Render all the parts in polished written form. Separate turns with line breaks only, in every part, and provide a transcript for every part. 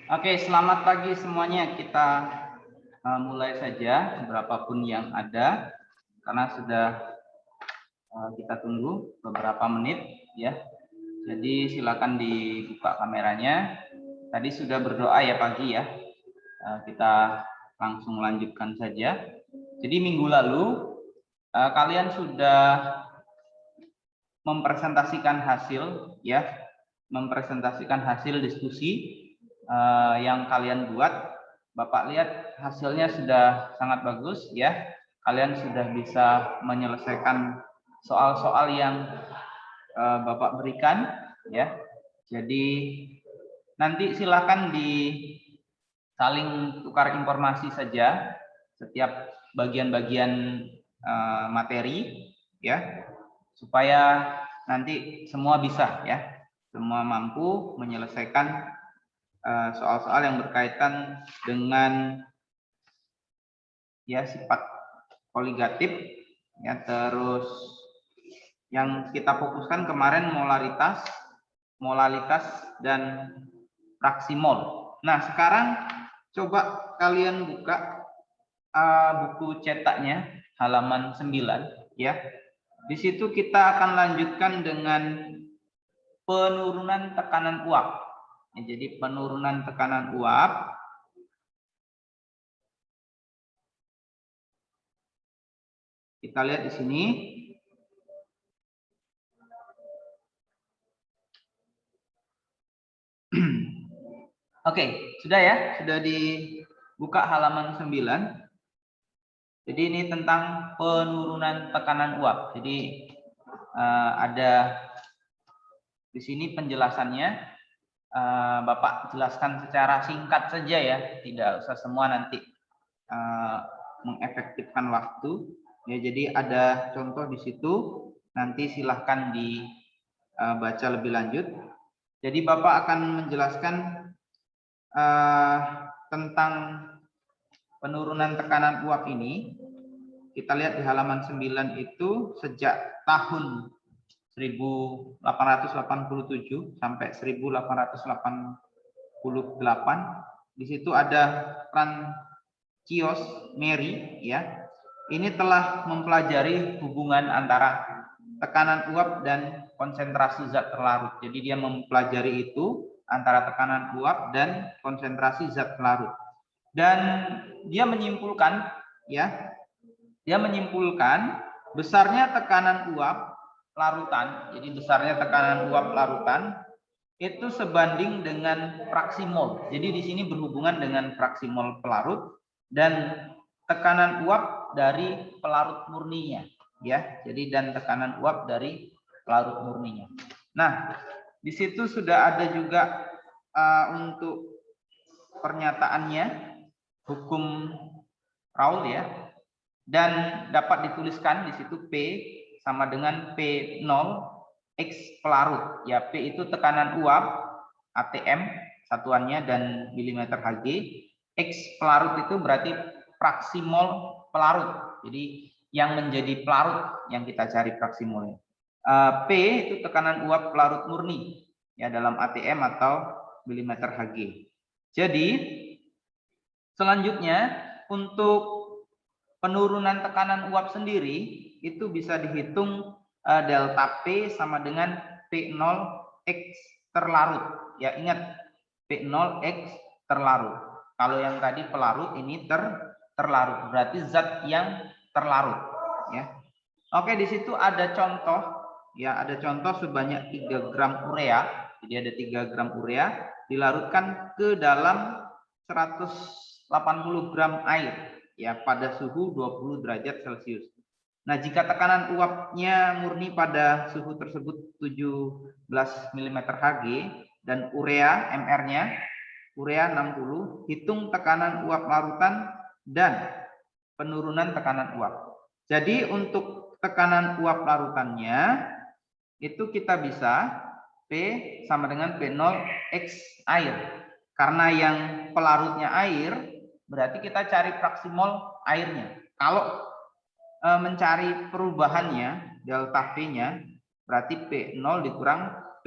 Oke, selamat pagi semuanya. Kita mulai saja berapapun yang ada, karena sudah kita tunggu beberapa menit ya. Jadi silakan dibuka kameranya. Tadi sudah berdoa ya pagi ya. Kita langsung lanjutkan saja. Jadi minggu lalu kalian sudah mempresentasikan hasil ya, mempresentasikan hasil diskusi yang kalian buat. Bapak lihat hasilnya sudah sangat bagus ya. Kalian sudah bisa menyelesaikan soal-soal yang Bapak berikan ya. Jadi nanti silakan saling tukar informasi saja setiap bagian-bagian materi ya, supaya nanti semua bisa ya, semua mampu menyelesaikan soal-soal yang berkaitan dengan ya sifat koligatif ya. Terus yang kita fokuskan kemarin molalitas dan fraksi mol. Nah, sekarang coba kalian buka buku cetaknya halaman 9 ya. Di situ kita akan lanjutkan dengan penurunan tekanan uap. Ya, jadi penurunan tekanan uap kita lihat di sini. Oke, sudah ya, sudah dibuka halaman 9. Jadi ini tentang penurunan tekanan uap. Jadi ada di sini penjelasannya. Bapak jelaskan secara singkat saja ya, tidak usah semua nanti mengefektifkan waktu ya. Jadi ada contoh di situ, nanti silahkan dibaca lebih lanjut. Jadi Bapak akan menjelaskan tentang penurunan tekanan uap ini. Kita lihat di halaman 9 itu sejak tahun 1887 sampai 1888. Di situ ada Francois Mary ya. Ini telah mempelajari hubungan antara tekanan uap dan konsentrasi zat terlarut. Jadi dia mempelajari itu antara tekanan uap dan konsentrasi zat terlarut. Dan dia menyimpulkan ya, besarnya tekanan uap larutan, jadi besarnya tekanan uap larutan itu sebanding dengan fraksi mol. Jadi di sini berhubungan dengan fraksi mol pelarut dan tekanan uap dari pelarut murninya ya. Jadi dan tekanan uap dari pelarut murninya. Nah, di situ sudah ada juga untuk pernyataannya, hukum Raoul ya. Dan dapat dituliskan di situ P sama dengan P0 X pelarut. Ya, P itu tekanan uap ATM satuannya dan milimeter Hg. X pelarut itu berarti fraksi mol pelarut. Jadi yang menjadi pelarut yang kita cari fraksi molnya. P itu tekanan uap pelarut murni ya dalam ATM atau milimeter Hg. Jadi selanjutnya untuk penurunan tekanan uap sendiri itu bisa dihitung delta P sama dengan P0 X terlarut. Ya, ingat P0 X terlarut. Kalau yang tadi pelarut, ini terlarut. Berarti zat yang terlarut ya. Oke, di situ ada contoh ya, ada contoh sebanyak 3 gram urea. Jadi ada 3 gram urea dilarutkan ke dalam 180 gram air ya pada suhu 20 derajat Celcius. Nah, jika tekanan uapnya murni pada suhu tersebut 17 mm Hg dan urea MR-nya urea 60, hitung tekanan uap larutan dan penurunan tekanan uap. Jadi untuk tekanan uap larutannya itu kita bisa P sama dengan P0 X air. Karena yang pelarutnya air, berarti kita cari fraksi mol airnya. Kalau mencari perubahannya, delta P-nya, berarti P0 dikurang P.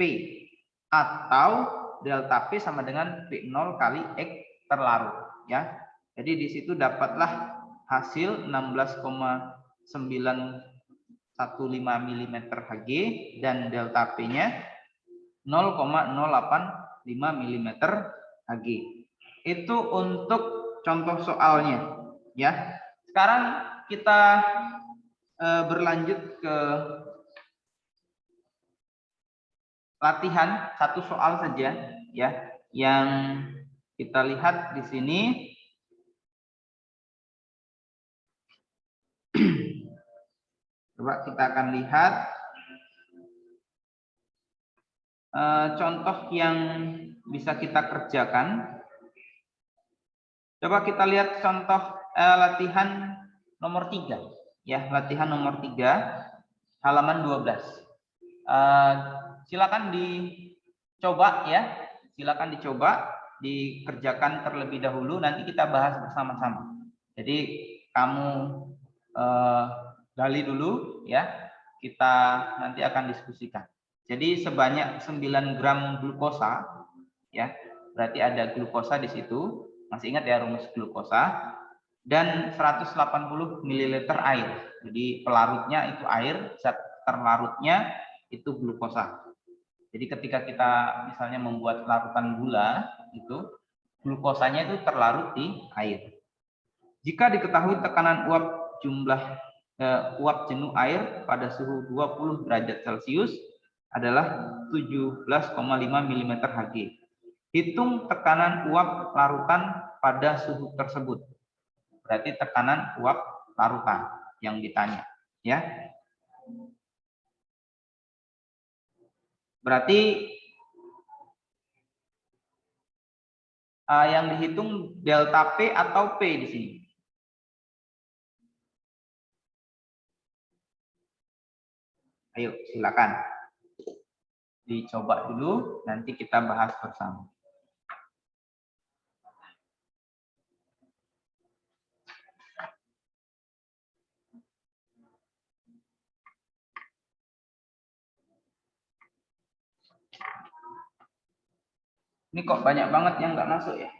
Atau delta P sama dengan P0 kali X terlarut ya. Jadi di situ dapatlah hasil 16,915 mm Hg dan delta P-nya 0,085 mm Hg. Itu untuk contoh soalnya ya. Sekarang kita berlanjut ke latihan satu soal saja ya, yang kita lihat di sini. Coba kita akan lihat contoh yang bisa kita kerjakan. Coba kita lihat contoh latihan nomor 3 ya, latihan nomor 3 halaman 12. Silakan dicoba ya, silakan dicoba dikerjakan terlebih dahulu, nanti kita bahas bersama-sama. Jadi kamu gali dulu ya, kita nanti akan diskusikan. Jadi sebanyak 9 gram glukosa ya, berarti ada glukosa di situ, masih ingat ya rumus glukosa, dan 180 ml air. Jadi pelarutnya itu air, zat terlarutnya itu glukosa. Jadi ketika kita misalnya membuat larutan gula, itu glukosanya itu terlarut di air. Jika diketahui tekanan uap uap jenuh air pada suhu 20 derajat Celcius adalah 17,5 mm Hg. Hitung tekanan uap larutan pada suhu tersebut. Berarti tekanan uap larutan yang ditanya, ya. Berarti yang dihitung delta P atau P di sini. Ayo, silakan. Dicoba dulu, nanti kita bahas bersama. Ini kok banyak banget yang nggak masuk ya?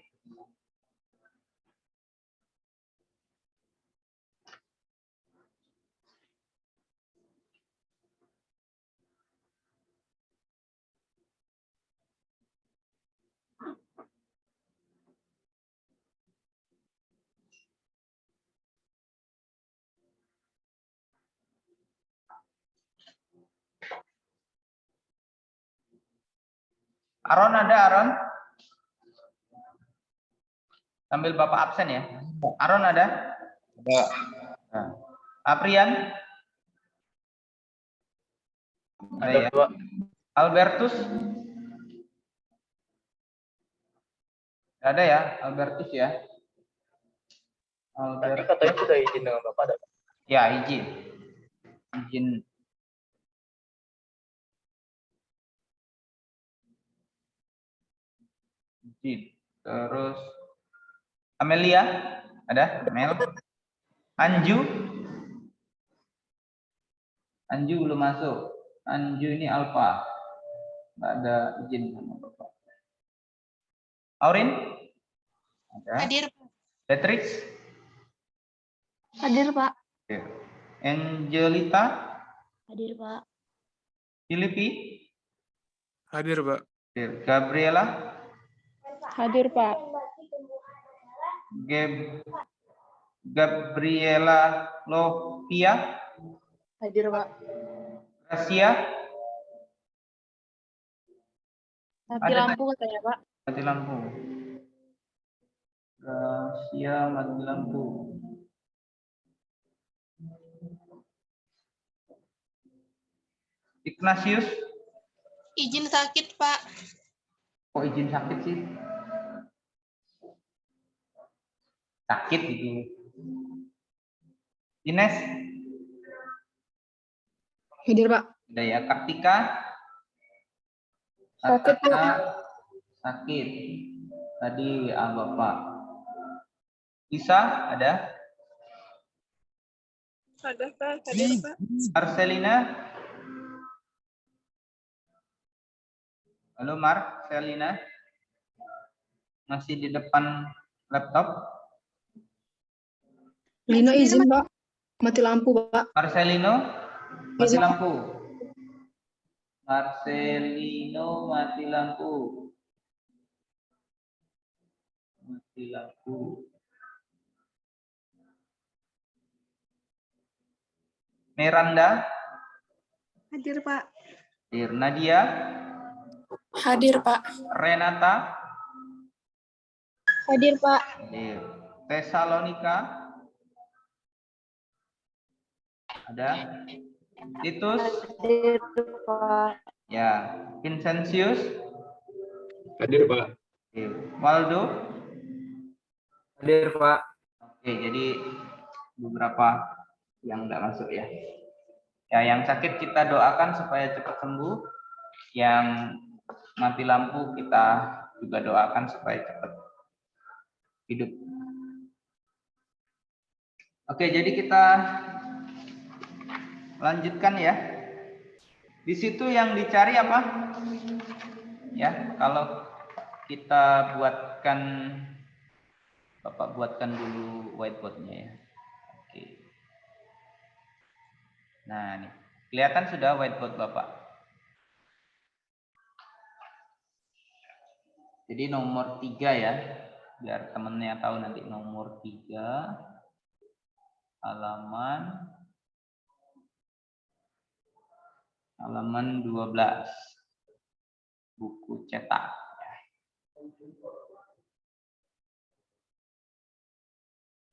Aron ada, Aron? Sambil Bapak absen ya. Aron ada?
Ada.
Nah. Aprian? Ada ya. Albertus? Ada ya, Albertus ya.
Tadi katanya sudah izin dengan Bapak ada?
Ya, izin. Izin. Izin. Terus Amelia? Ada? Mel? Anju? Anju belum masuk. Anju ini Alfa. Nggak ada izin sama Bapak. Aurin? Ada.
Hadir.
Beatrix?
Hadir, Pak.
Angelita?
Hadir, Pak.
Filipi?
Hadir, Pak.
Gabriela?
Hadir, Pak.
Gabriela Lovia?
Hadir, Pak.
Gracia?
Mati lampu katanya, Pak.
Mati lampu. Gracia mati lampu. Ignatius?
Izin sakit, Pak.
Kok izin sakit sih? Sakit itu. Ines?
Hadir, Pak.
Ada ya. Kartika?
Sakit,
Kartika sakit. Tadi Bapak. Lisa ada?
Ada, Pak. Hadir, Pak.
Marcelina? Halo Marcelina, masih di depan laptop?
Lino izin, Pak. Mati lampu, Pak.
Marcelino, mati
Izin.
lampu. Marcelino, mati lampu. Mati lampu. Miranda,
Hadir, Pak.
Nadia,
Hadir, Pak.
Renata,
Hadir, Pak.
Tesalonika, ada. Titus,
Hadir, Pak.
ya. Vincentius,
Hadir, Pak.
oke. Waldo,
Hadir, Pak.
oke. Jadi beberapa yang nggak masuk ya. Ya, yang sakit kita doakan supaya cepat sembuh. Yang mati lampu kita juga doakan supaya cepat hidup. Oke, jadi kita lanjutkan ya. Di situ yang dicari apa? Ya, kalau kita buatkan, Bapak buatkan dulu whiteboardnya ya. Oke. Nah, nih. Kelihatan sudah whiteboard Bapak. Jadi nomor 3 ya. Biar temennya tahu nanti nomor 3. Halaman 12. Buku cetak.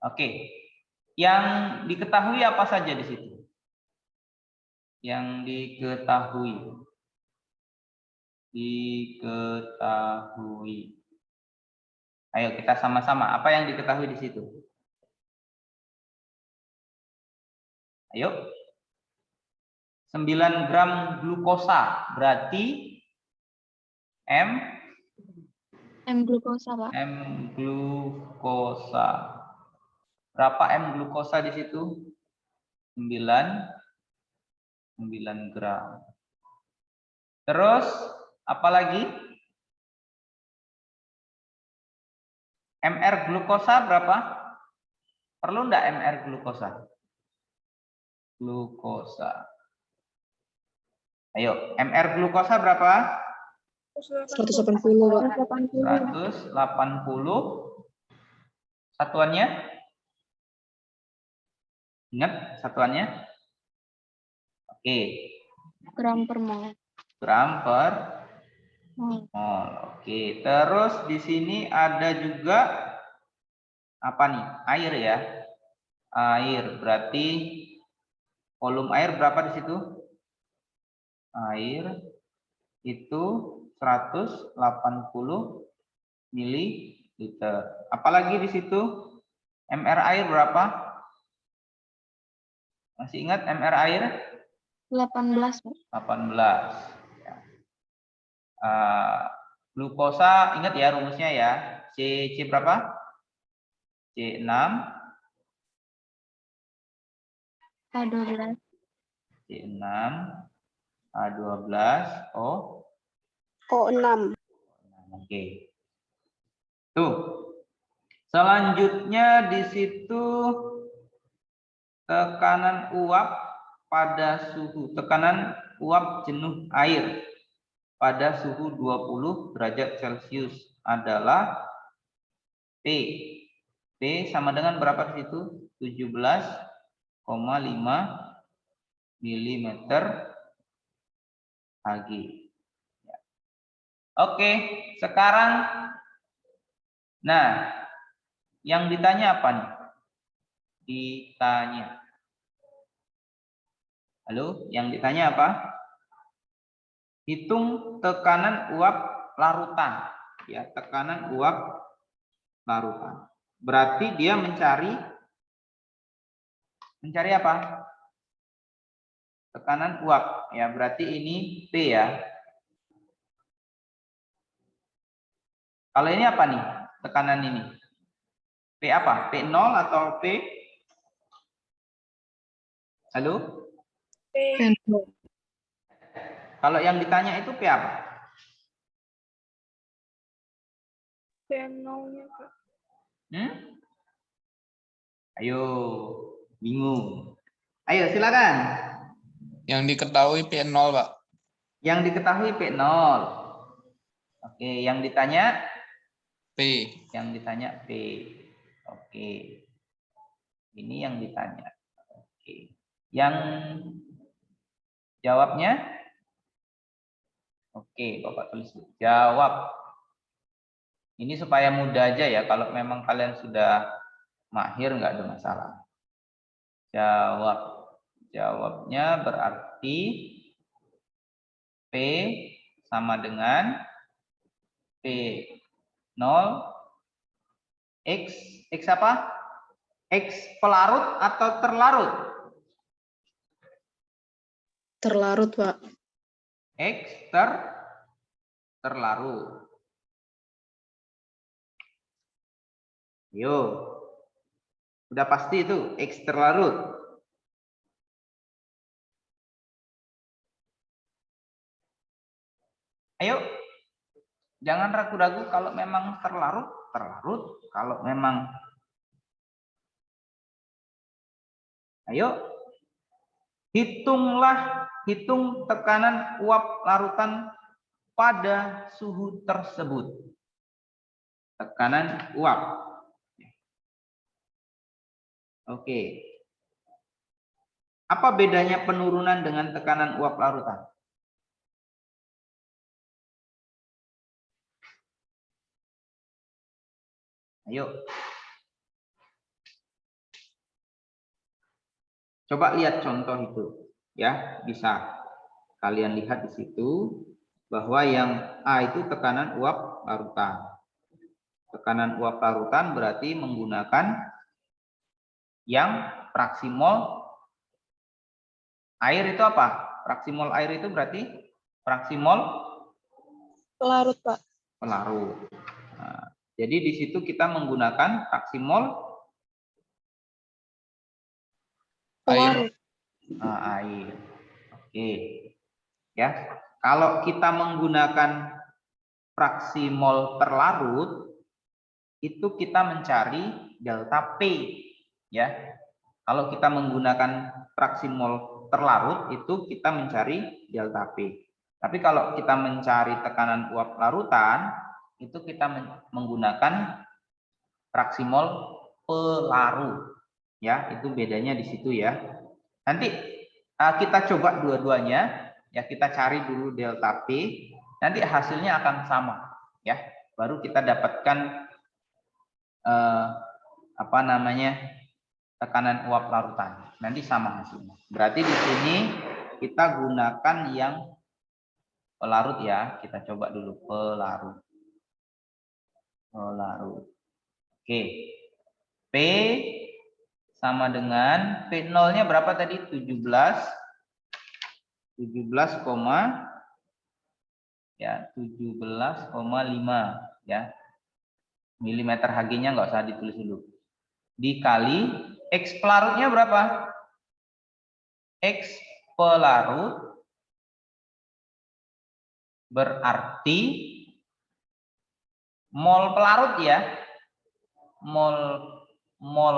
Oke. Yang diketahui apa saja di situ? Yang diketahui. Ayo kita sama-sama. Apa yang diketahui di situ? Ayo. 9 gram glukosa berarti
M glukosa, Pak.
M glukosa. Berapa M glukosa di situ? 9 gram. Terus apa lagi? MR glukosa berapa? Perlu enggak MR glukosa? Ayo, MR glukosa berapa?
180, Pak.
180. Satuannya? Ingat satuannya? Oke.
Gram per mol.
Gram per mol. Oke. Terus di sini ada juga apa nih? Air ya. Air berarti volume air berapa di situ? Air itu 180 mililiter. Apalagi di situ? MR air berapa? Masih ingat MR air?
18, Pak.
18. Ya. Glukosa ingat ya rumusnya ya. C berapa? C6.
A12.
C6. A12.
O6.
Oke. Tuh. Selanjutnya di situ tekanan uap pada suhu, tekanan uap jenuh air pada suhu 20 derajat Celcius adalah P. P sama dengan berapa di situ? 17,5 mm Hg. Oke, sekarang nah, yang ditanya apa nih? Ditanya. Halo, yang ditanya apa? Hitung tekanan uap larutan. Ya, tekanan uap larutan. Berarti dia mencari apa? Tekanan uap. Ya, berarti ini P ya. Kalau ini apa nih? Tekanan ini. P apa? P0 atau P? Halo?
P0.
Kalau yang ditanya itu P apa?
P0-nya, Kak.
Ayo, bingung. Ayo, silakan.
Yang diketahui P0, Pak.
Yang diketahui P0. Oke, yang ditanya?
P.
Yang ditanya P. Oke. Ini yang ditanya. Oke. Yang jawabnya? Oke, Bapak tulis. Jawab. Ini supaya mudah aja ya. Kalau memang kalian sudah mahir, nggak ada masalah. Jawab. Jawabnya berarti P sama dengan P0 X. X apa? X pelarut atau terlarut?
Terlarut, Pak.
X terlarut. Yo. Udah pasti itu X terlarut. Ayo. Jangan ragu-ragu kalau memang terlarut, terlarut. Kalau memang ayo. Hitung tekanan uap larutan pada suhu tersebut. Tekanan uap. Oke. Apa bedanya penurunan dengan tekanan uap larutan? Ayo. Coba lihat contoh itu, ya, bisa kalian lihat di situ bahwa yang A itu tekanan uap larutan. Tekanan uap larutan berarti menggunakan yang fraksi mol air itu apa? Fraksi mol air itu berarti fraksi mol
Pelarut, Pak.
pelarut. Nah, jadi di situ kita menggunakan fraksi mol
Pelarut.
air. Oke. Ya. Kalau kita menggunakan fraksi mol terlarut itu kita mencari delta P, ya. Kalau kita menggunakan fraksi mol terlarut itu kita mencari delta P. Tapi kalau kita mencari tekanan uap larutan itu kita menggunakan fraksi mol pelarut. Ya, itu bedanya di situ ya. Nanti kita coba dua-duanya, ya, kita cari dulu delta P, nanti hasilnya akan sama, ya. Baru kita dapatkan apa namanya tekanan uap larutan. Nanti sama hasilnya. Berarti di sini kita gunakan yang pelarut ya. Kita coba dulu pelarut. Pelarut. Oke. P sama dengan P0-nya berapa tadi? 17 ya 17,5 ya. Milimeter Hg-nya nggak usah ditulis dulu. Dikali X pelarutnya berapa? X pelarut berarti mol pelarut ya. Mol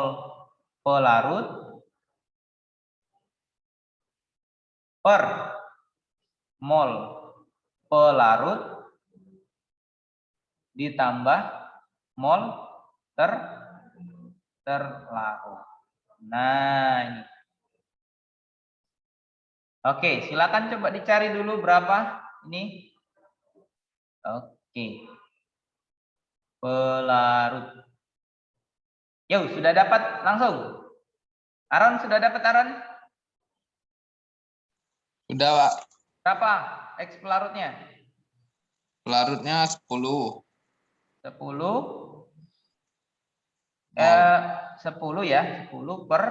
pelarut per mol pelarut ditambah mol terlarut. Nah, ini. Oke, silakan coba dicari dulu berapa ini. Oke. Pelarut. Yuk, sudah dapat langsung. Aaron sudah dapat Aaron?
Udah, Pak.
Berapa X pelarutnya?
Pelarutnya 10.
10
Mol.
10 ya, 10 per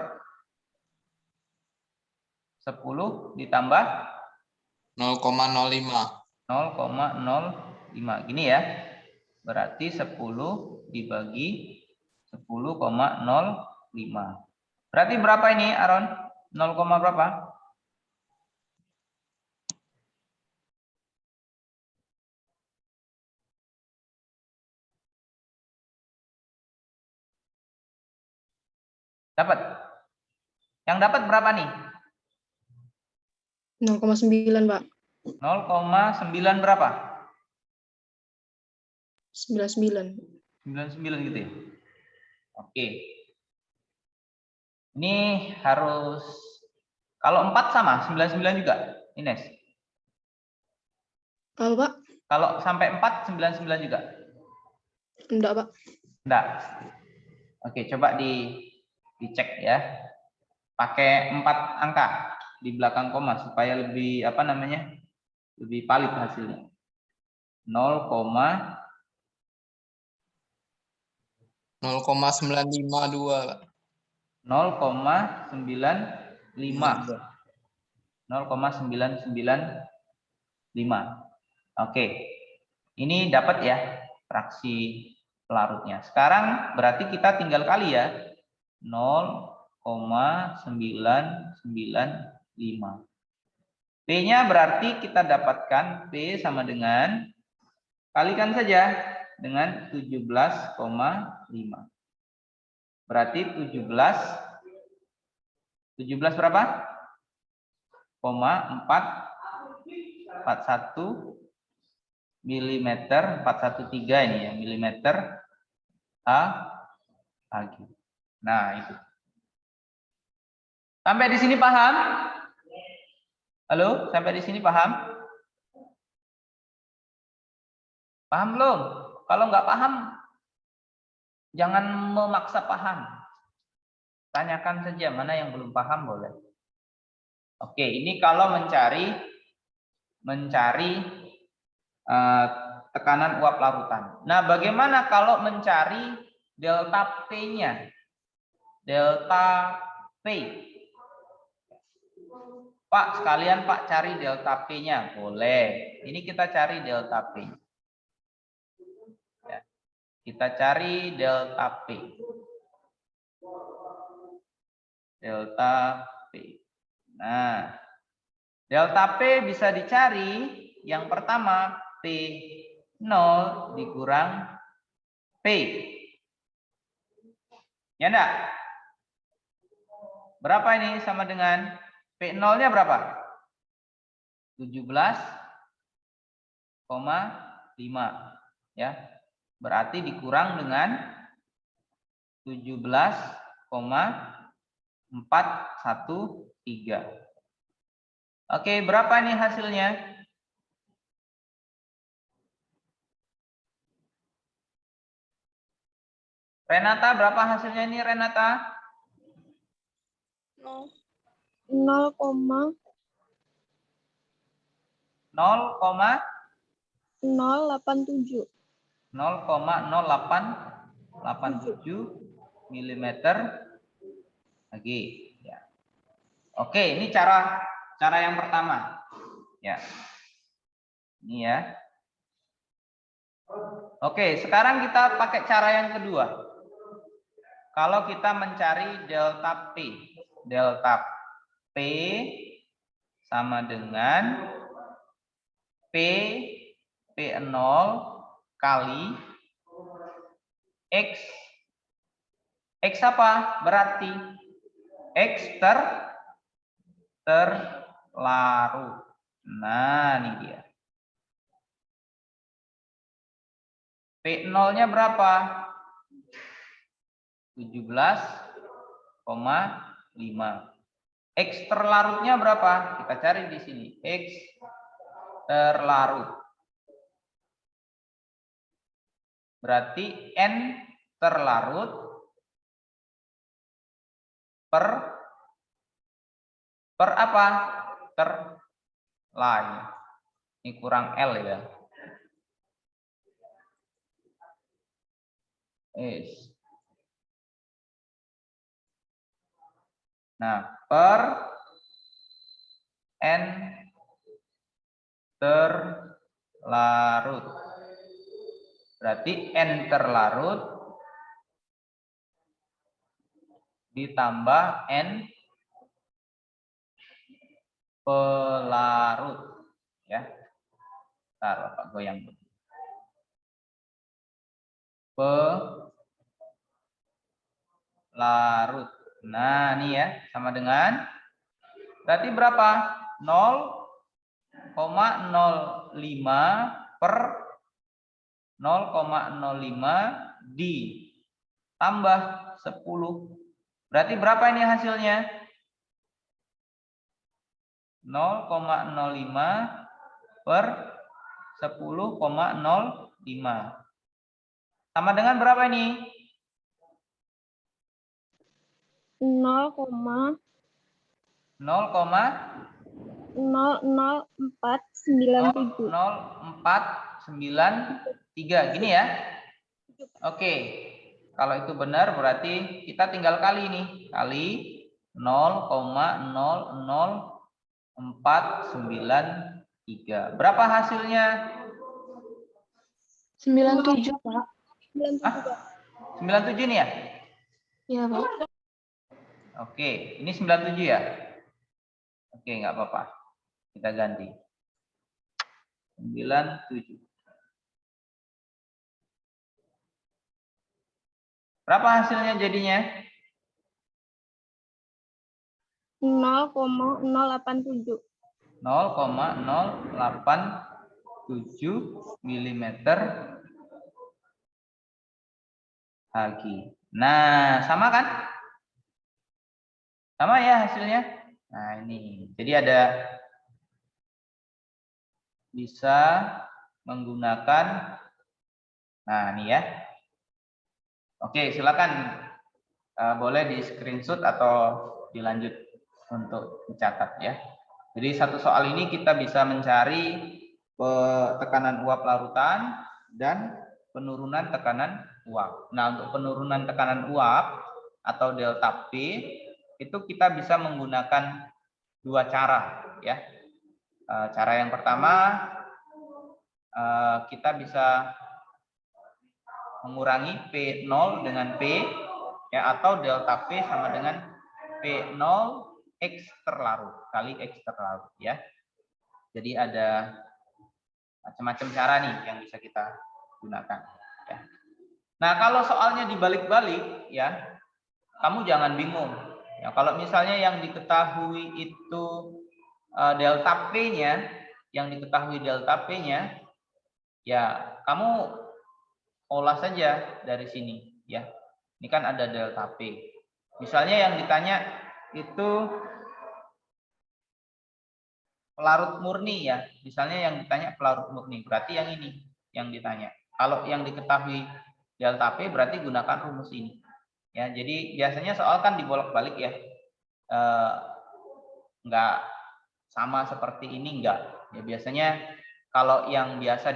10 ditambah
0,05.
0,05 gini ya. Berarti 10 dibagi 10,05. Berarti berapa ini Aaron? 0, berapa? Dapat? Yang dapat berapa nih?
0,9 Pak.
0,9 berapa?
99.
99 gitu ya. Oke. Ini harus kalau 4 sama 99 juga, Ines.
Apa Pak?
Kalau sampai 4 99 juga.
Enggak Pak.
Enggak. Oke, coba dicek ya. Pakai 4 angka di belakang koma supaya lebih apa namanya? Lebih valid hasilnya.
0,952, Pak.
0,995. 0,995. Oke. Ini dapat ya fraksi pelarutnya. Sekarang berarti kita tinggal kali ya. 0,995. P-nya berarti kita dapatkan P sama dengan, kalikan saja dengan 17,5. Berarti 17 berapa? 441 milimeter, 413 ini ya, milimeter Ag. Nah, itu. Sampai di sini paham? Halo, sampai di sini paham? Paham belum? Kalau nggak paham, jangan memaksa paham. Tanyakan saja mana yang belum paham boleh. Oke, ini kalau mencari tekanan uap larutan. Nah, bagaimana kalau mencari delta P-nya? Delta P. Pak, sekalian Pak cari delta P-nya. Boleh. Ini kita cari delta P. Ya. Kita cari delta P. Delta P. Nah, delta P bisa dicari. Yang pertama, P0 dikurang P. Ya enggak? Berapa ini sama dengan P0-nya berapa? 17,5 ya. Berarti dikurang dengan 17,413. Oke, berapa nih hasilnya? Renata, berapa hasilnya ini Renata?
0,087.
0,0887 milimeter lagi ya. Oke, ini cara yang pertama ya. Ini ya. Oke, sekarang kita pakai cara yang kedua. Kalau kita mencari delta P. Delta P sama dengan P0 kali X. X apa? Berarti X terlarut. Nah, ini dia. P0-nya berapa? 17,5. X terlarutnya berapa? Kita cari di sini. X terlarut. Berarti N terlarut per apa? Terlain. Ini kurang L ya. S. Nah, per N terlarut. Berarti N terlarut ditambah N pelarut. Ya. Bentar, Bapak goyang. Pelarut. Nah, ini ya, sama dengan berarti berapa? 0,05 per 0,05 ditambah 10. Berarti berapa ini hasilnya? 0,05 per 10,05. Sama dengan berapa ini?
0,00493.
0,0493 gini ya. Oke. Kalau itu benar berarti kita tinggal kali ini. Kali 0,00493. Berapa hasilnya?
97, Pak.
97 nih ya?
Iya, Pak.
Oke, ini 97 ya? Oke, nggak apa-apa. Kita ganti. 97. Berapa hasilnya jadinya?
0,087.
0,087 mm Hg. Nah, sama kan? Sama ya hasilnya. Nah, ini. Jadi ada bisa menggunakan, nah ini ya. Oke, silakan boleh di screenshot atau dilanjut untuk dicatat ya. Jadi satu soal ini kita bisa mencari tekanan uap larutan dan penurunan tekanan uap. Nah, untuk penurunan tekanan uap atau delta P itu kita bisa menggunakan dua cara ya. Cara yang pertama kita bisa mengurangi P0 dengan P ya, atau delta P sama dengan P0 X terlarut kali X terlarut ya. Jadi ada macam-macam cara nih yang bisa kita gunakan ya. Nah, kalau soalnya dibalik-balik ya, kamu jangan bingung. Ya, kalau misalnya yang diketahui itu delta P-nya, ya kamu olah saja dari sini ya. Ini kan ada delta P. Misalnya yang ditanya itu pelarut murni ya. Misalnya yang ditanya pelarut murni, berarti yang ini yang ditanya. Kalau yang diketahui delta P berarti gunakan rumus ini. Ya, jadi biasanya soal kan dibolak-balik ya. Enggak sama seperti ini enggak. Ya biasanya kalau yang biasa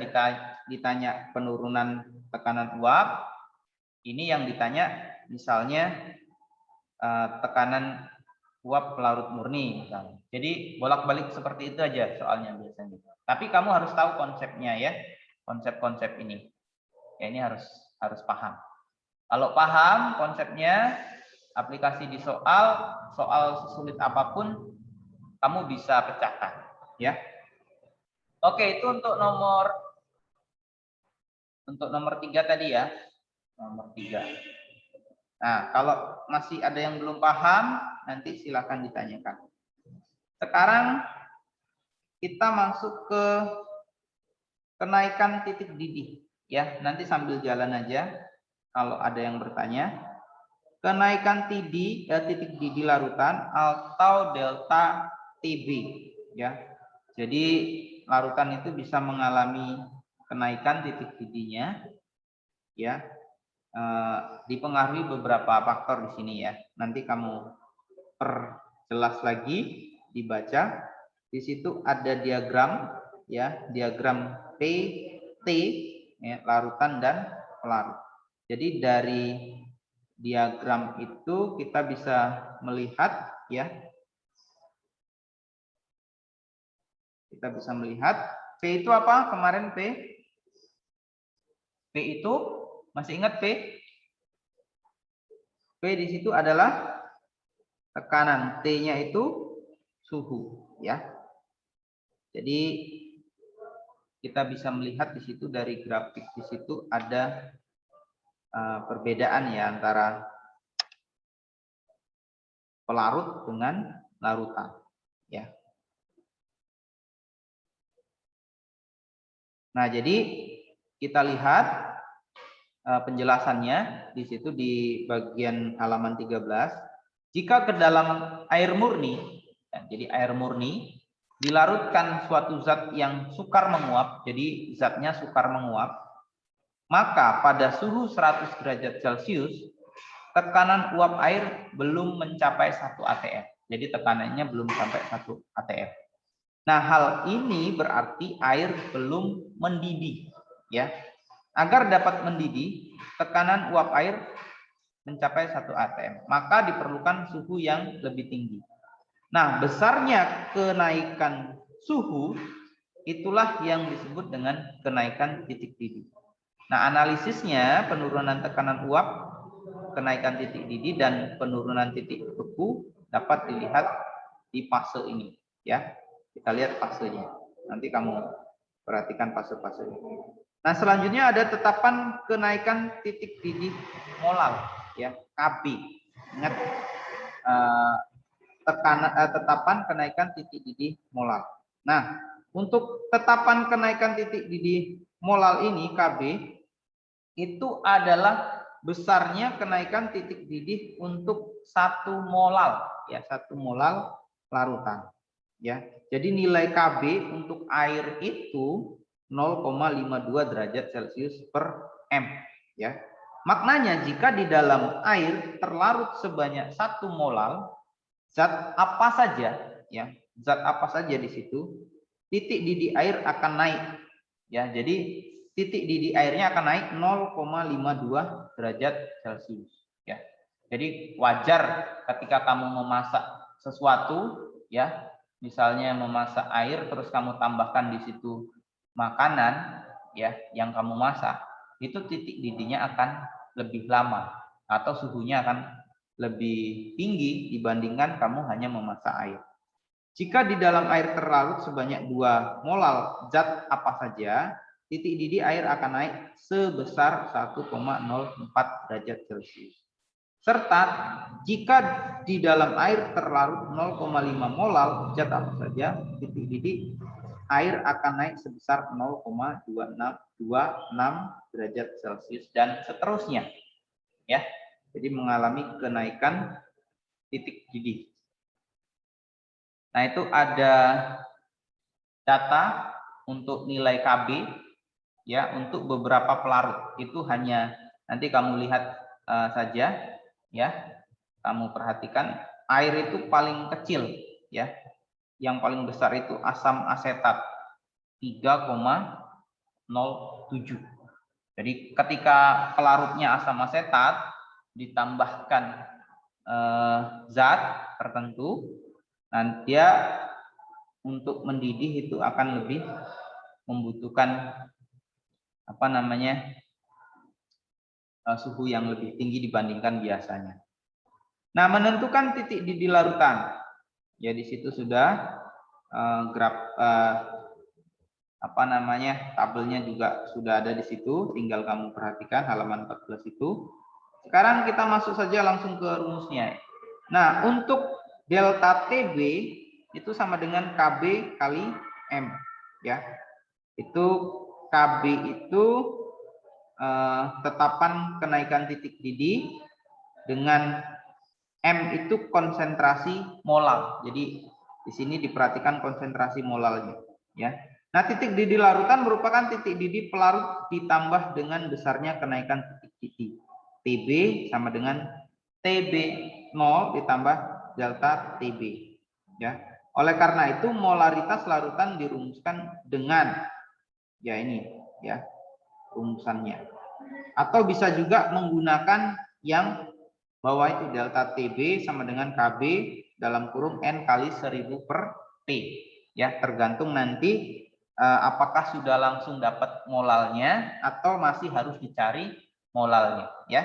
ditanya penurunan tekanan uap, ini yang ditanya misalnya tekanan uap pelarut murni misalnya. Jadi bolak-balik seperti itu aja soalnya biasanya. Tapi kamu harus tahu konsepnya ya. Konsep-konsep ini. Ya, ini harus paham. Kalau paham konsepnya, aplikasi di soal sesulit apapun kamu bisa pecahkan ya. Oke, itu untuk nomor 3 tadi ya. Nomor 3. Nah, kalau masih ada yang belum paham, nanti silakan ditanyakan. Sekarang kita masuk ke kenaikan titik didih ya. Nanti sambil jalan aja kalau ada yang bertanya. Kenaikan titik didih larutan atau delta TB ya. Jadi larutan itu bisa mengalami kenaikan titik didihnya ya. Dipengaruhi beberapa faktor di sini ya. Nanti kamu perjelas lagi, dibaca. Di situ ada diagram ya, diagram PT ya, larutan dan pelarut. Jadi dari diagram itu kita bisa melihat ya. Kita bisa melihat P itu apa kemarin P? P itu masih ingat P? P di situ adalah tekanan, T-nya itu suhu ya. Jadi kita bisa melihat di situ dari grafik di situ ada perbedaan ya antara pelarut dengan larutan, ya. Nah, jadi kita lihat penjelasannya di situ di bagian halaman 13. Jika ke dalam air murni, ya, jadi air murni dilarutkan suatu zat yang sukar menguap, jadi zatnya sukar menguap, maka pada suhu 100 derajat Celcius tekanan uap air belum mencapai 1 atm. Jadi tekanannya belum sampai 1 atm. Nah, hal ini berarti air belum mendidih, ya. Agar dapat mendidih, tekanan uap air mencapai 1 atm, maka diperlukan suhu yang lebih tinggi. Nah, besarnya kenaikan suhu itulah yang disebut dengan kenaikan titik didih. Nah, analisisnya penurunan tekanan uap, kenaikan titik didih, dan penurunan titik beku dapat dilihat di fase ini, ya. Kita lihat fasenya. Nanti kamu perhatikan fase-fasenya. Nah, selanjutnya ada tetapan kenaikan titik didih molal, ya, KB. Ingat tetapan kenaikan titik didih molal. Nah, untuk tetapan kenaikan titik didih molal ini KB itu adalah besarnya kenaikan titik didih untuk 1 molal, ya, 1 molal larutan, ya. Jadi nilai KB untuk air itu 0,52 derajat Celcius per M, ya. Maknanya jika di dalam air terlarut sebanyak 1 molal zat apa saja, ya, zat apa saja di situ, titik didih air akan naik, ya. Jadi titik didih airnya akan naik 0,52 derajat Celcius, ya. Jadi wajar ketika kamu memasak sesuatu, ya, misalnya memasak air terus kamu tambahkan di situ makanan, ya, yang kamu masak, itu titik didihnya akan lebih lama atau suhunya akan lebih tinggi dibandingkan kamu hanya memasak air. Jika di dalam air terlarut sebanyak 2 molal zat apa saja, titik didih air akan naik sebesar 1,04 derajat Celcius. Serta jika di dalam air terlarut 0,5 molal zat apa saja, titik didih air akan naik sebesar 0,26 derajat Celcius dan seterusnya, ya. Jadi mengalami kenaikan titik didih. Nah, itu ada data untuk nilai KB, ya, untuk beberapa pelarut. Itu hanya nanti kamu lihat saja, ya. Kamu perhatikan air itu paling kecil, ya. Yang paling besar itu asam asetat 3,07. Jadi ketika pelarutnya asam asetat ditambahkan zat tertentu, nanti dia untuk mendidih itu akan lebih membutuhkan suhu yang lebih tinggi dibandingkan biasanya. Nah, menentukan titik didih larutan, ya, di situ sudah tabelnya juga sudah ada di situ, tinggal kamu perhatikan halaman 14 itu. Sekarang kita masuk saja langsung ke rumusnya. Nah, untuk delta TB itu sama dengan KB kali M, ya. Itu KB itu tetapan kenaikan titik didih, dengan M itu konsentrasi molal. Jadi di sini diperhatikan konsentrasi molalnya, ya. Nah, titik didih larutan merupakan titik didih pelarut ditambah dengan besarnya kenaikan titik didih. TB sama dengan TB 0 ditambah delta TB, ya. Oleh karena itu molaritas larutan dirumuskan dengan, ya, ini, ya, rumusannya. Atau bisa juga menggunakan yang bawah itu, delta TB sama dengan KB dalam kurung N kali 1000 per T, ya, tergantung nanti apakah sudah langsung dapat molalnya atau masih harus dicari molalnya, ya.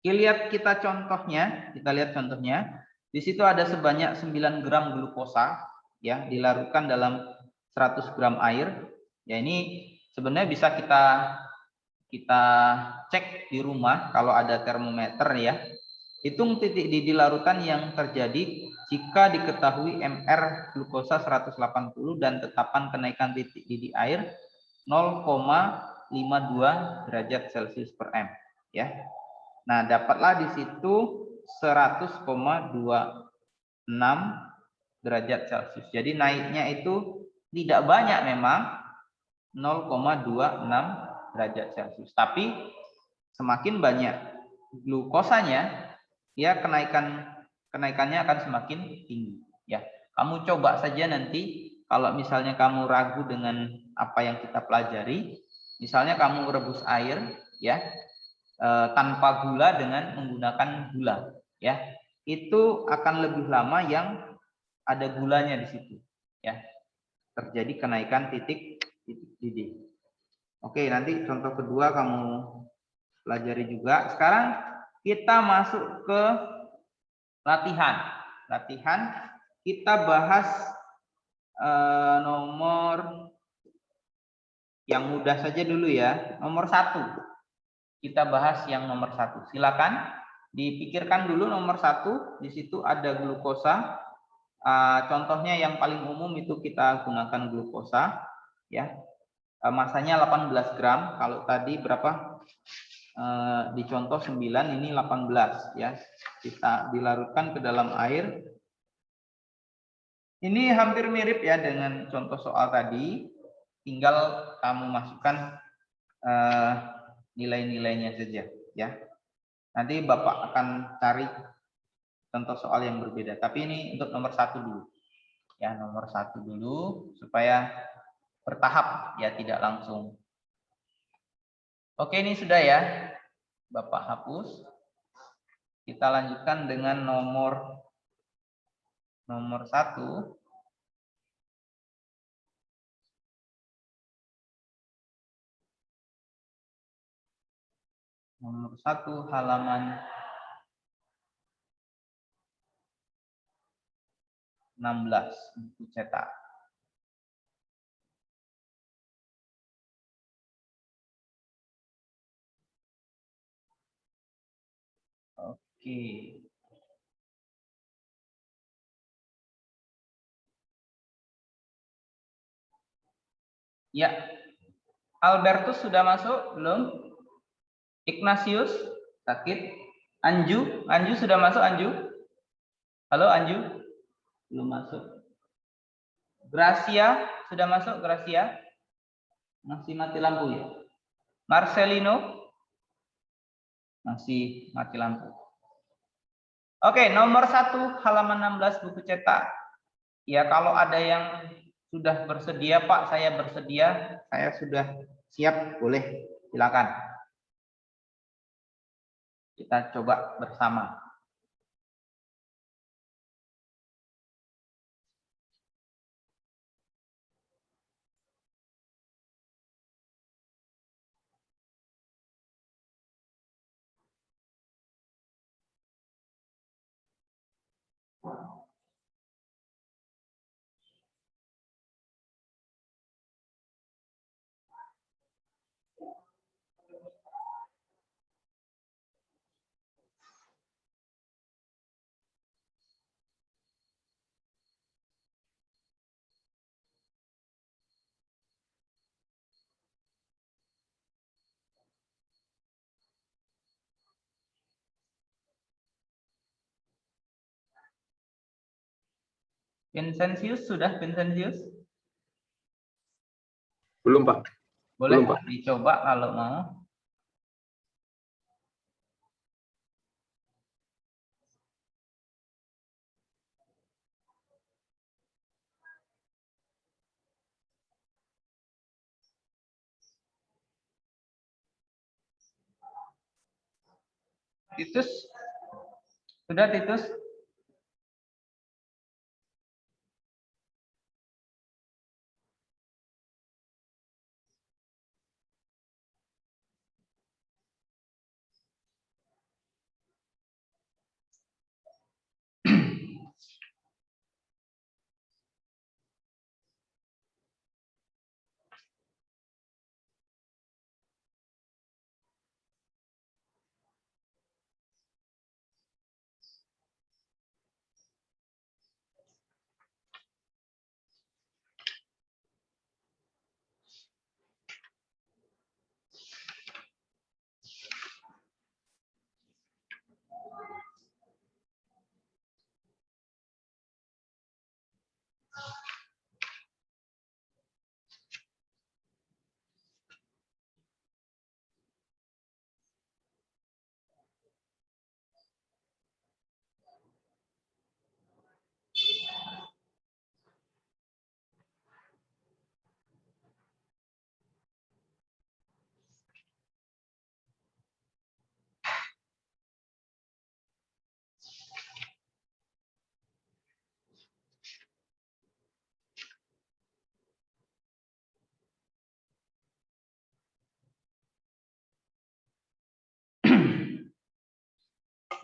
Kita lihat contohnya. Di situ ada sebanyak 9 gram glukosa, ya, dilarutkan dalam 100 gram air. Ya, ini sebenarnya bisa kita cek di rumah kalau ada termometer, ya. Hitung titik didih larutan yang terjadi jika diketahui MR glukosa 180 dan tetapan kenaikan titik didih air 0,52 derajat Celcius per M. Ya. Nah, dapatlah di situ 100,26 derajat Celcius. Jadi naiknya itu tidak banyak memang, 0,26 derajat Celcius. Tapi semakin banyak glukosanya, ya kenaikannya akan semakin tinggi. Ya, kamu coba saja nanti kalau misalnya kamu ragu dengan apa yang kita pelajari, misalnya kamu rebus air, ya, tanpa gula dengan menggunakan gula, ya, itu akan lebih lama yang ada gulanya di situ, ya, terjadi kenaikan titik didih. Oke, nanti contoh kedua kamu pelajari juga. Sekarang kita masuk ke latihan. Kita bahas nomor yang mudah saja dulu ya. Nomor 1. Kita bahas yang nomor 1. Silakan dipikirkan dulu nomor 1. Di situ ada glukosa. Contohnya yang paling umum itu kita gunakan glukosa, ya. Masanya 18 gram. Kalau tadi berapa? Di contoh 9, ini 18, ya. Kita dilarutkan ke dalam air. Ini hampir mirip ya dengan contoh soal tadi, tinggal kamu masukkan nilai-nilainya saja, ya. Nanti Bapak akan cari contoh soal yang berbeda, tapi ini untuk nomor 1 dulu, ya, nomor 1 dulu supaya bertahap, ya, tidak langsung. Oke, ini sudah ya, Bapak hapus. Kita lanjutkan dengan nomor 1. Nomor 1 halaman 16 buku cetak. Oke. Ya. Albertus sudah masuk belum? Ignatius sakit. Anju sudah masuk, Anju? Halo Anju? Belum masuk. Gracia sudah masuk, Gracia? Masih mati lampu ya? Marcelino? Masih mati lampu. Oke, nomor 1 halaman 16 buku cetak. Ya, kalau ada yang sudah bersedia, Pak, saya bersedia, saya sudah siap, boleh, silakan. Kita coba bersama. Vincentius sudah, Vincentius?
Belum, Pak.
Boleh
Belum, Pak.
dicoba kalau mau. Titus? Sudah, Titus?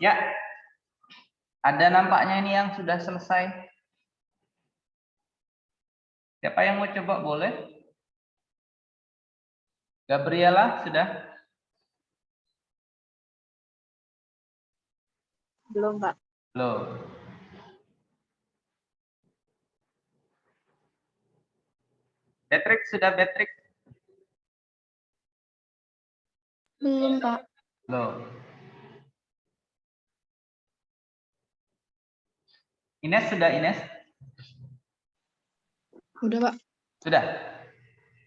Ya. Ada nampaknya ini yang sudah selesai. Siapa yang mau coba boleh? Gabriela sudah?
Belum, Pak.
Belum. Patrick sudah Patrick?
Belum, Pak.
Belum. Ines sudah Ines?
Udah, Pak.
Sudah.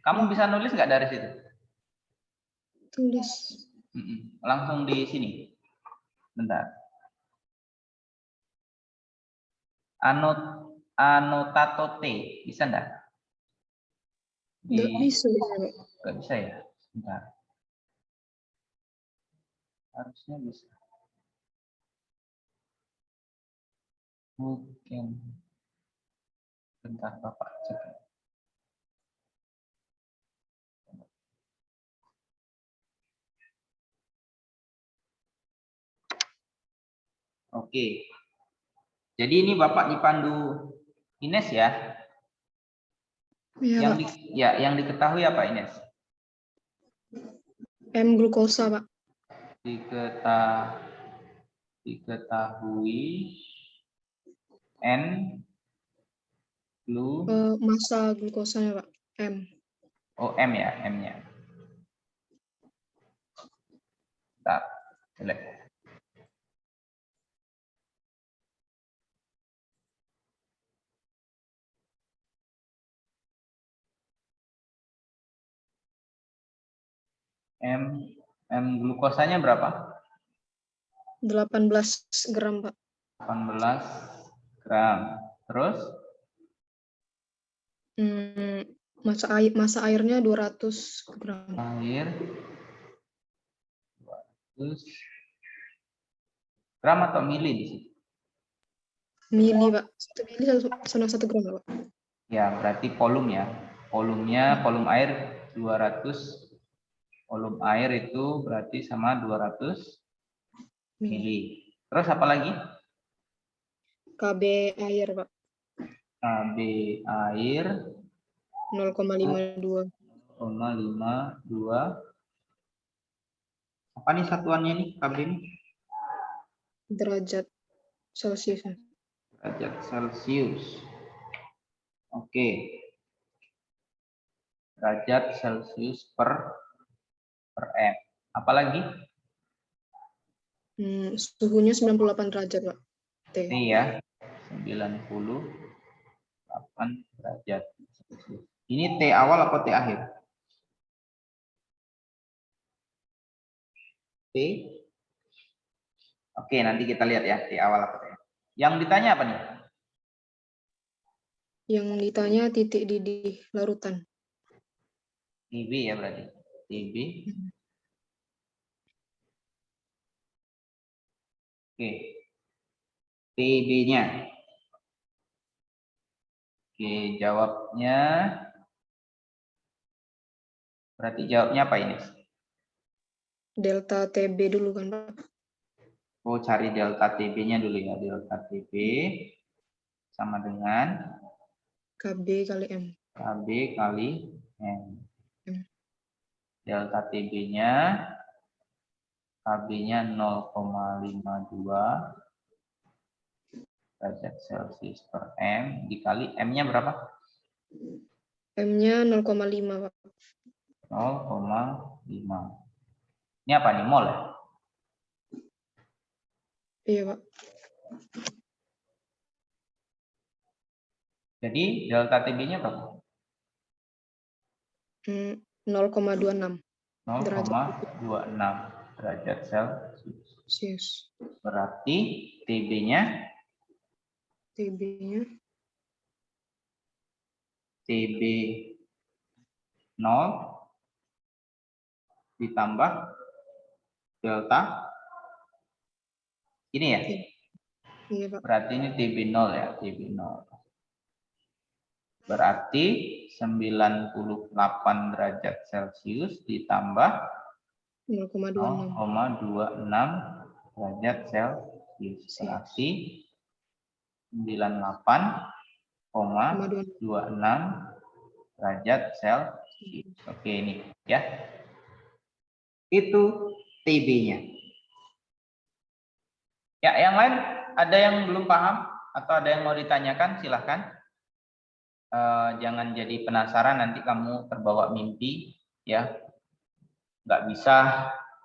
Kamu bisa nulis nggak dari situ?
Tulis.
Langsung di sini. Bentar. Anotato T bisa enggak?
Nggak bisa, Pak.
Nggak bisa ya? Bentar. Harusnya bisa. Mungkin. Bentar Bapak cek. Oke. Jadi ini Bapak dipandu Ines ya?
Iya,
Yang
Pak.
yang diketahui apa Ines?
M glukosa, Pak.
Diketahui N glu
Massa glukosanya, Pak. M.
oh M ya, M-nya. Bentar, jelek. M glukosanya berapa?
18 gram, Pak.
18 gram. Terus
Massa airnya 200 gram.
air 200 gram atau mili di sini?
Mili, Pak. 1 mili sama 1 gram, Pak.
Ya, berarti volume ya. Volume air 200. Volume air itu berarti sama 200 mili. Terus apa lagi?
KB air, Pak.
KB air
0,52.
0,52. Apa nih satuannya nih KB ini?
Derajat Celcius.
Derajat Celcius. Oke. Derajat Celcius per M. Apalagi?
Suhunya 98 derajat, Pak. T.
T ya. 98 derajat Celcius. Ini T awal atau T akhir? T. Oke, nanti kita lihat ya T awal atau T akhir. Yang ditanya apa nih?
Yang ditanya titik didih larutan.
TB ya berarti. TB. Oke. TB-nya. Oke, jawabnya. Berarti jawabnya apa ini?
Delta TB dulu kan, Pak?
Oh, cari delta TB-nya dulu ya. Delta TB sama dengan
KB kali M.
KB kali M. Delta TB-nya KB-nya 0,52 derajat Celcius per M dikali M-nya berapa?
M-nya 0,5, Pak.
0,5. Ini apa nih? Mol ya?
Iya, Pak.
Jadi delta TB-nya berapa?
0,26
0,26 derajat Celcius. Berarti TB-nya
TB-nya
TB 0 ditambah delta ini ya.
iya, Pak.
Berarti ini TB 0 ya, TB 0. Berarti 98 derajat Celcius ditambah
0,26.
0,26 derajat Celcius. Berarti 98,26 derajat Celcius. Oke, ini ya. Itu TB-nya. Ya, yang lain ada yang belum paham atau ada yang mau ditanyakan, silahkan. Jangan jadi penasaran nanti kamu terbawa mimpi, ya. Nggak bisa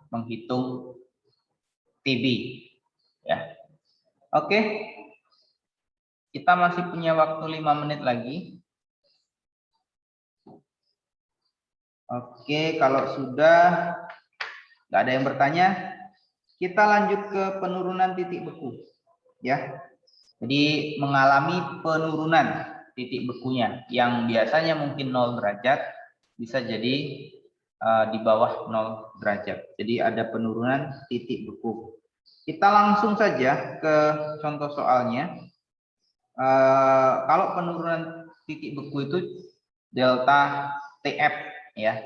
menghitung TB, ya. Oke, kita masih punya waktu 5 menit lagi. Oke, kalau sudah nggak ada yang bertanya, kita lanjut ke penurunan titik beku, ya. Jadi mengalami penurunan titik bekunya yang biasanya mungkin 0 derajat bisa jadi di bawah 0 derajat. Jadi ada penurunan titik beku. Kita langsung saja ke contoh soalnya. Kalau penurunan titik beku itu delta TF, ya.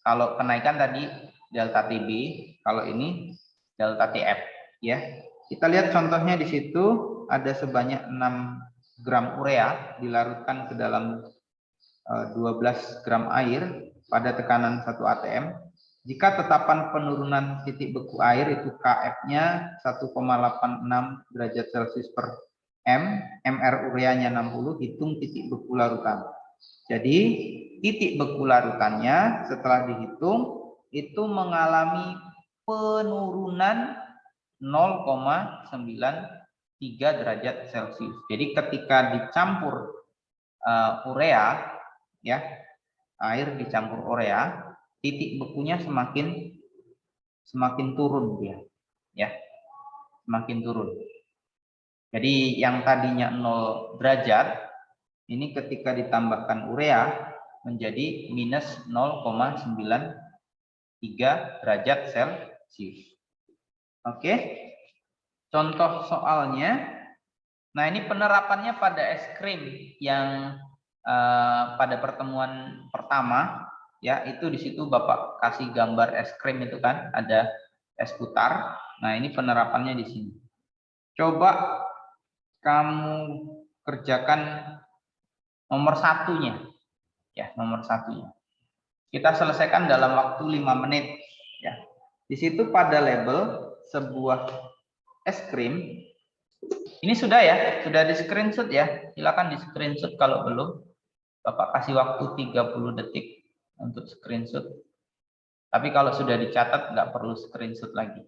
Kalau kenaikan tadi delta TB, kalau ini delta TF, ya. Kita lihat contohnya di situ ada sebanyak 6 gram urea dilarutkan ke dalam 12 gram air pada tekanan 1 atm. Jika tetapan penurunan titik beku air itu KF-nya 1,86 derajat Celcius per M, MR ureanya 60, hitung titik beku larutan. Jadi titik beku larutannya setelah dihitung itu mengalami penurunan 0,93 derajat Celcius. Jadi ketika dicampur urea, ya, air dicampur urea, titik bekunya semakin turun dia, ya, semakin turun. Jadi yang tadinya 0 derajat ini ketika ditambahkan urea menjadi minus 0,93 derajat Celcius. Oke, contoh soalnya. Nah, ini penerapannya pada es krim yang pada pertemuan pertama, ya, itu di situ Bapak kasih gambar es krim itu kan, ada es putar. Nah, ini penerapannya di sini. Coba kamu kerjakan nomor satunya, ya, nomor satunya. Kita selesaikan dalam waktu 5 menit, ya. Di situ pada label sebuah es krim. Ini sudah ya, sudah di screenshot ya. Silakan di screenshot kalau belum. Bapak kasih waktu 30 detik untuk screenshot. Tapi kalau sudah dicatat nggak perlu screenshot lagi.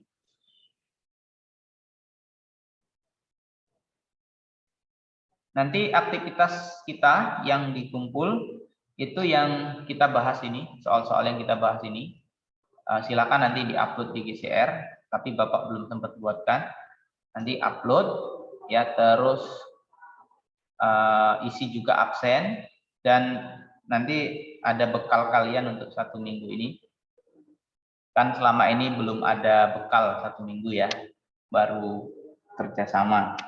Nanti aktivitas kita yang dikumpul itu yang kita bahas ini, soal-soal yang kita bahas ini. Silakan nanti diupload di GCR, tapi Bapak belum sempat buatkan. Nanti upload, ya, terus isi juga absen, dan nanti ada bekal kalian untuk 1 minggu ini. Kan selama ini belum ada bekal 1 minggu ya, baru kerjasama.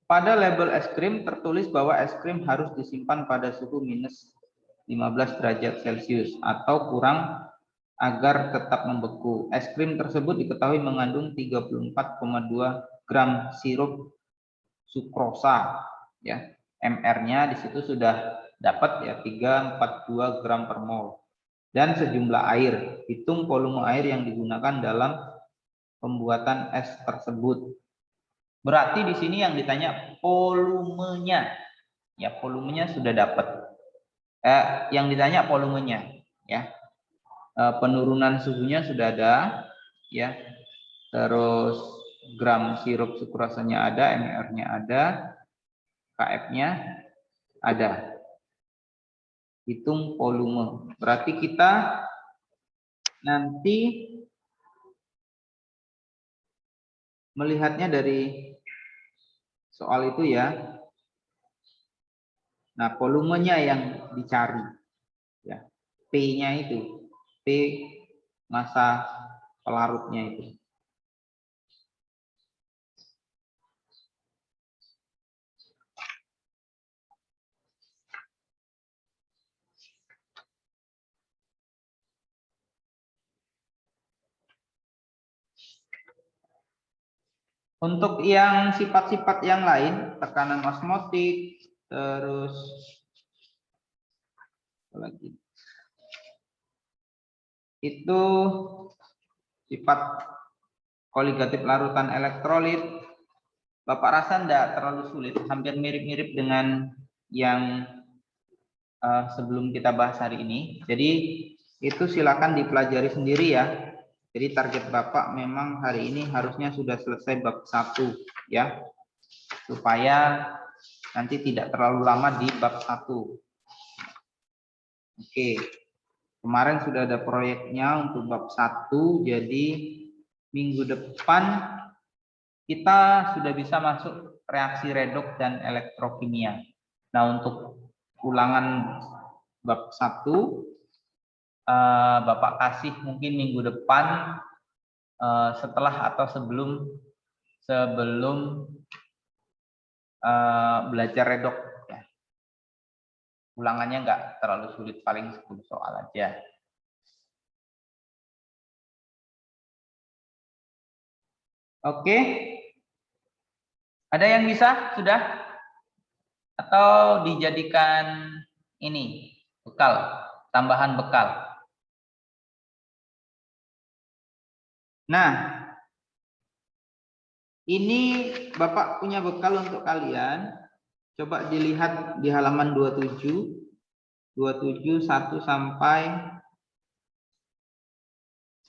Pada label es krim tertulis bahwa es krim harus disimpan pada suhu minus 15 derajat Celcius atau kurang agar tetap membeku. Es krim tersebut diketahui mengandung 34,2 gram sirup sukrosa, ya. MR-nya di situ sudah dapat ya 342 gram per mol. Dan sejumlah air. Hitung volume air yang digunakan dalam pembuatan es tersebut. Berarti di sini yang ditanya volumenya. Ya, volumenya sudah dapat. Yang ditanya volumenya, ya. Penurunan suhunya sudah ada, ya. Terus gram sirup sukrasanya ada, MR-nya ada, KF-nya ada. Hitung volume. Berarti kita nanti melihatnya dari soal itu ya. Nah, volumenya yang dicari, ya. P-nya itu, P massa pelarutnya itu. Untuk yang sifat-sifat yang lain, tekanan osmotik, terus apa lagi? Itu sifat koligatif larutan elektrolit. Bapak rasa tidak terlalu sulit, hampir mirip-mirip dengan yang sebelum kita bahas hari ini. Jadi itu silakan dipelajari sendiri ya. Jadi target Bapak memang hari ini harusnya sudah selesai bab 1 ya. Supaya nanti tidak terlalu lama di bab 1. Oke. Kemarin sudah ada proyeknya untuk bab 1, jadi minggu depan kita sudah bisa masuk reaksi redoks dan elektrokimia. Nah, untuk ulangan bab 1 Bapak kasih mungkin minggu depan setelah atau sebelum belajar redoks ya. Ulangannya nggak terlalu sulit, paling 10 soal aja. Oke. Ada yang bisa sudah? Atau dijadikan ini bekal, tambahan bekal? Nah, ini Bapak punya bekal untuk kalian. Coba dilihat di halaman 27. 27 1 sampai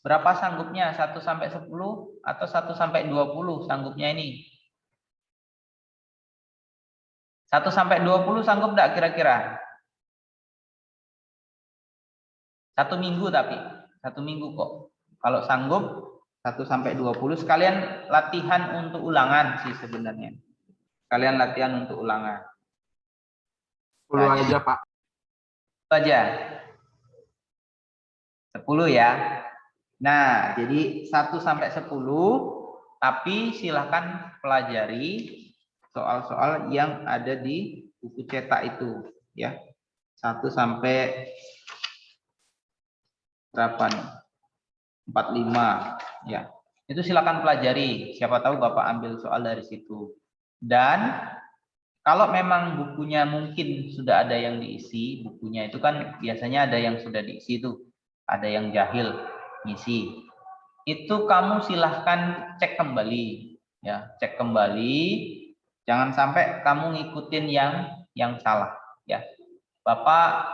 berapa sanggupnya? 1 sampai 10 atau 1 sampai 20 sanggupnya ini? 1 sampai 20 sanggup enggak kira-kira? 1 minggu tapi. 1 minggu kok. Kalau sanggup 1 sampai 20 sekalian latihan untuk ulangan sih sebenarnya. Kalian latihan untuk ulangan.
10 aja, Pak.
Aja. 10 ya. Nah, jadi 1 sampai 10, tapi silahkan pelajari soal-soal yang ada di buku cetak itu ya. 1 sampai berapa nih? 45 ya. Itu silakan pelajari. Siapa tahu Bapak ambil soal dari situ. Dan kalau memang bukunya mungkin sudah ada yang diisi, bukunya itu kan biasanya ada yang sudah diisi itu. Ada yang jahil ngisi. Itu kamu silahkan cek kembali ya, cek kembali. Jangan sampai kamu ngikutin yang salah ya. Bapak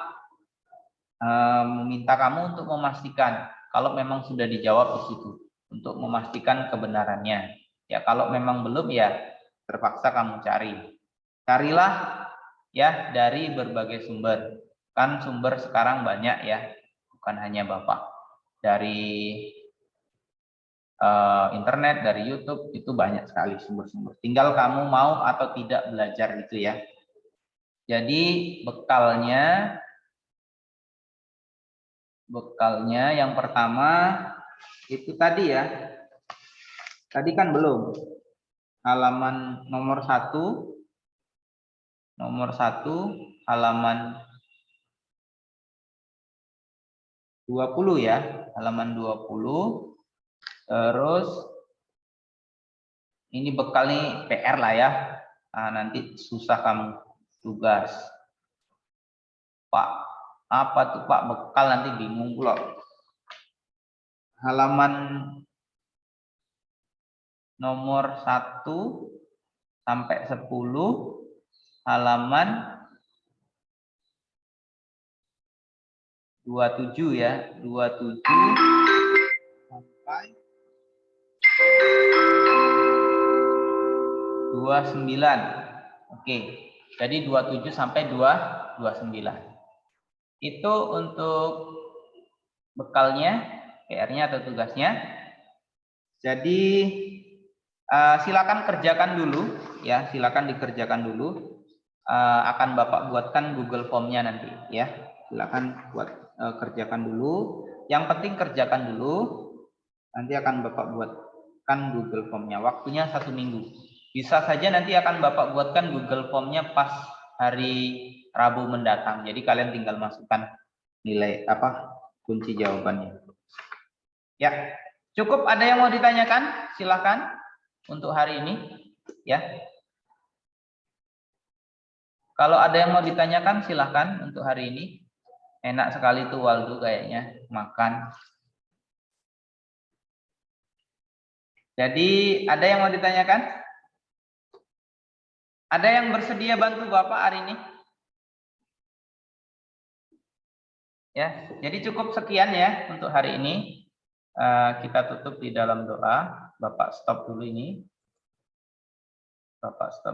meminta kamu untuk memastikan kalau memang sudah dijawab di situ, untuk memastikan kebenarannya. Ya, kalau memang belum ya terpaksa kamu cari. Carilah ya dari berbagai sumber. Kan sumber sekarang banyak ya, bukan hanya Bapak. Dari internet, dari YouTube, itu banyak sekali sumber-sumber. Tinggal kamu mau atau tidak belajar gitu ya. Jadi bekalnya yang pertama itu tadi ya. Tadi kan belum. Halaman nomor 1 halaman 20 ya. Halaman 20. Terus ini bekal nih PR lah ya. Nah, nanti susah kamu tugas. Pak, apa tuh Pak bekal, nanti bingung pula. Halaman nomor 1 sampai 10, halaman 27 ya, 27 sampai 29. Oke. Jadi 27 sampai 29. Itu untuk bekalnya, PR-nya atau tugasnya. Jadi silakan kerjakan dulu ya, silakan dikerjakan dulu. Akan Bapak buatkan Google Form-nya nanti ya. Silakan kerjakan dulu. Yang penting kerjakan dulu. Nanti akan Bapak buatkan Google Form-nya. Waktunya 1 minggu. Bisa saja nanti akan Bapak buatkan Google Form-nya pas hari Rabu mendatang. Jadi kalian tinggal masukkan nilai kunci jawabannya. Ya, cukup. Ada yang mau ditanyakan? Silakan. untuk hari ini, ya. Kalau ada yang mau ditanyakan silahkan untuk hari ini. Enak sekali tuh Waldo kayaknya makan. Jadi ada yang mau ditanyakan? Ada yang bersedia bantu Bapak hari ini? Ya, jadi cukup sekian ya untuk hari ini. Kita tutup di dalam doa. Bapak stop dulu ini. Bapak stop.